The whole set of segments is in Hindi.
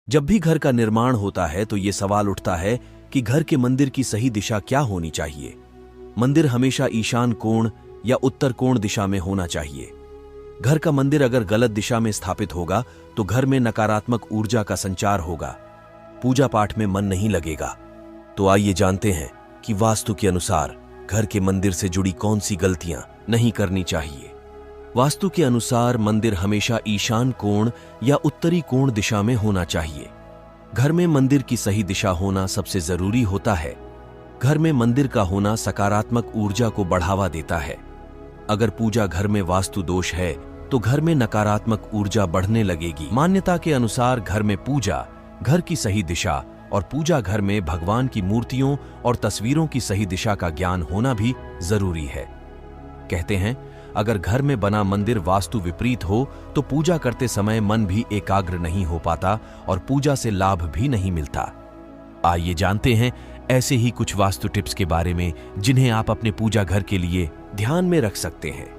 जब भी घर का निर्माण होता है तो ये सवाल उठता है कि घर के मंदिर की सही दिशा क्या होनी चाहिए। मंदिर हमेशा ईशान कोण या उत्तर कोण दिशा में होना चाहिए। घर का मंदिर अगर गलत दिशा में स्थापित होगा तो घर में नकारात्मक ऊर्जा का संचार होगा, पूजा पाठ में मन नहीं लगेगा। तो आइए जानते हैं कि वास्तु के अनुसार घर के मंदिर से जुड़ी कौन सी गलतियां नहीं करनी चाहिए। वास्तु के अनुसार मंदिर हमेशा ईशान कोण या उत्तरी कोण दिशा में होना चाहिए। घर में मंदिर की सही दिशा होना सबसे जरूरी होता है। घर में मंदिर का होना सकारात्मक ऊर्जा को बढ़ावा देता है। अगर पूजा घर में वास्तु दोष है तो घर में नकारात्मक ऊर्जा बढ़ने लगेगी। मान्यता के अनुसार घर में पूजा, घर की सही दिशा और पूजा घर में भगवान की मूर्तियों और तस्वीरों की सही दिशा का ज्ञान होना भी जरूरी है। कहते हैं, अगर घर में बना मंदिर वास्तु विपरीत हो तो पूजा करते समय मन भी एकाग्र नहीं हो पाता और पूजा से लाभ भी नहीं मिलता। आइए जानते हैं ऐसे ही कुछ वास्तु टिप्स के बारे में जिन्हें आप अपने पूजा घर के लिए ध्यान में रख सकते हैं।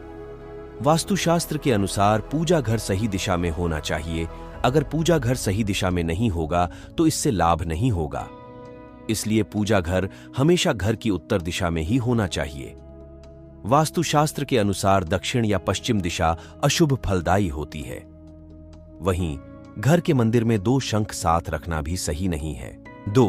वास्तुशास्त्र के अनुसार पूजा घर सही दिशा में होना चाहिए। अगर पूजा घर सही दिशा में नहीं होगा तो इससे लाभ नहीं होगा। इसलिए पूजा घर हमेशा घर की उत्तर दिशा में ही होना चाहिए। वास्तुशास्त्र के अनुसार दक्षिण या पश्चिम दिशा अशुभ फलदायी होती है। वहीं घर के मंदिर में 2 शंख साथ रखना भी सही नहीं है। 2.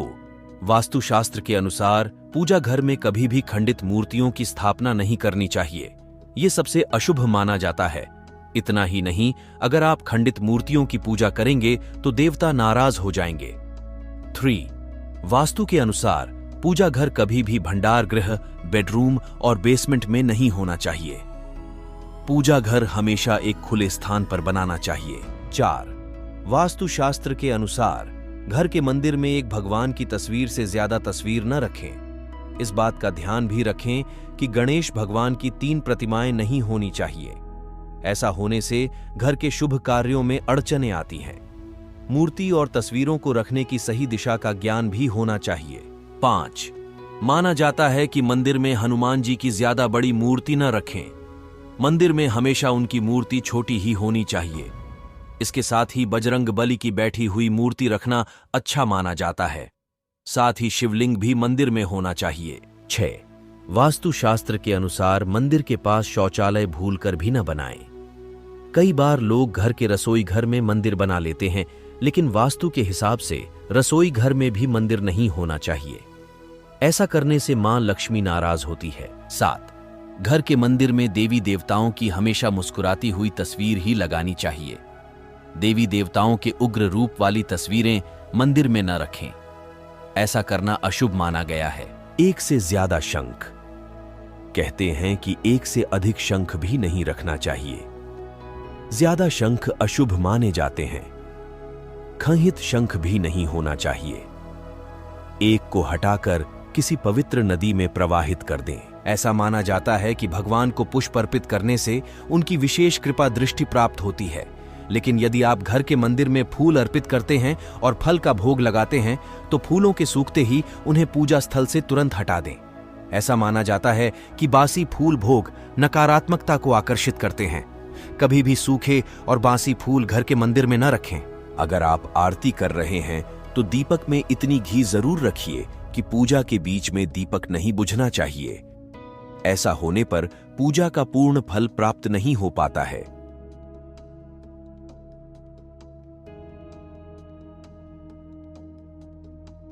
वास्तुशास्त्र के अनुसार पूजा घर में कभी भी खंडित मूर्तियों की स्थापना नहीं करनी चाहिए। यह सबसे अशुभ माना जाता है। इतना ही नहीं, अगर आप खंडित मूर्तियों की पूजा करेंगे तो देवता नाराज हो जाएंगे। 3. वास्तु के अनुसार पूजा घर कभी भी भंडार गृह, बेडरूम और बेसमेंट में नहीं होना चाहिए। पूजा घर हमेशा एक खुले स्थान पर बनाना चाहिए। 4. वास्तुशास्त्र के अनुसार घर के मंदिर में एक भगवान की तस्वीर से ज्यादा तस्वीर न रखें। इस बात का ध्यान भी रखें कि गणेश भगवान की 3 प्रतिमाएं नहीं होनी चाहिए। ऐसा होने से घर के शुभ कार्यों में अड़चनें आती हैं। मूर्ति और तस्वीरों को रखने की सही दिशा का ज्ञान भी होना चाहिए। 5. माना जाता है कि मंदिर में हनुमान जी की ज्यादा बड़ी मूर्ति न रखें। मंदिर में हमेशा उनकी मूर्ति छोटी ही होनी चाहिए। इसके साथ ही बजरंग बली की बैठी हुई मूर्ति रखना अच्छा माना जाता है। साथ ही शिवलिंग भी मंदिर में होना चाहिए। 6. वास्तुशास्त्र के अनुसार मंदिर के पास शौचालय भूलकर भी न बनाएं। कई बार लोग घर के रसोई घर में मंदिर बना लेते हैं, लेकिन वास्तु के हिसाब से रसोई घर में भी मंदिर नहीं होना चाहिए। ऐसा करने से मां लक्ष्मी नाराज होती है। 7. घर के मंदिर में देवी देवताओं की हमेशा मुस्कुराती हुई तस्वीर ही लगानी चाहिए। देवी देवताओं के उग्र रूप वाली तस्वीरें मंदिर में न रखें। ऐसा करना अशुभ माना गया है। 1 से ज्यादा शंख। कहते हैं कि 1 से अधिक शंख भी नहीं रखना चाहिए। ज्यादा शंख अशुभ माने जाते हैं। खंडित शंख भी नहीं होना चाहिए। एक को हटाकर किसी पवित्र नदी में प्रवाहित कर दें। ऐसा माना जाता है कि भगवान को पुष्प अर्पित करने से उनकी विशेष कृपा दृष्टि प्राप्त होती है। लेकिन यदि आप घर के मंदिर में फूल अर्पित करते हैं और फल का भोग लगाते हैं तो फूलों के सूखते ही उन्हें पूजा स्थल से तुरंत हटा दें। ऐसा माना जाता है कि बासी फूल भोग नकारात्मकता को आकर्षित करते हैं। कभी भी सूखे और बासी फूल घर के मंदिर में न रखें। अगर आप आरती कर रहे हैं तो दीपक में इतनी घी जरूर रखिए कि पूजा के बीच में दीपक नहीं बुझना चाहिए। ऐसा होने पर पूजा का पूर्ण फल प्राप्त नहीं हो पाता है।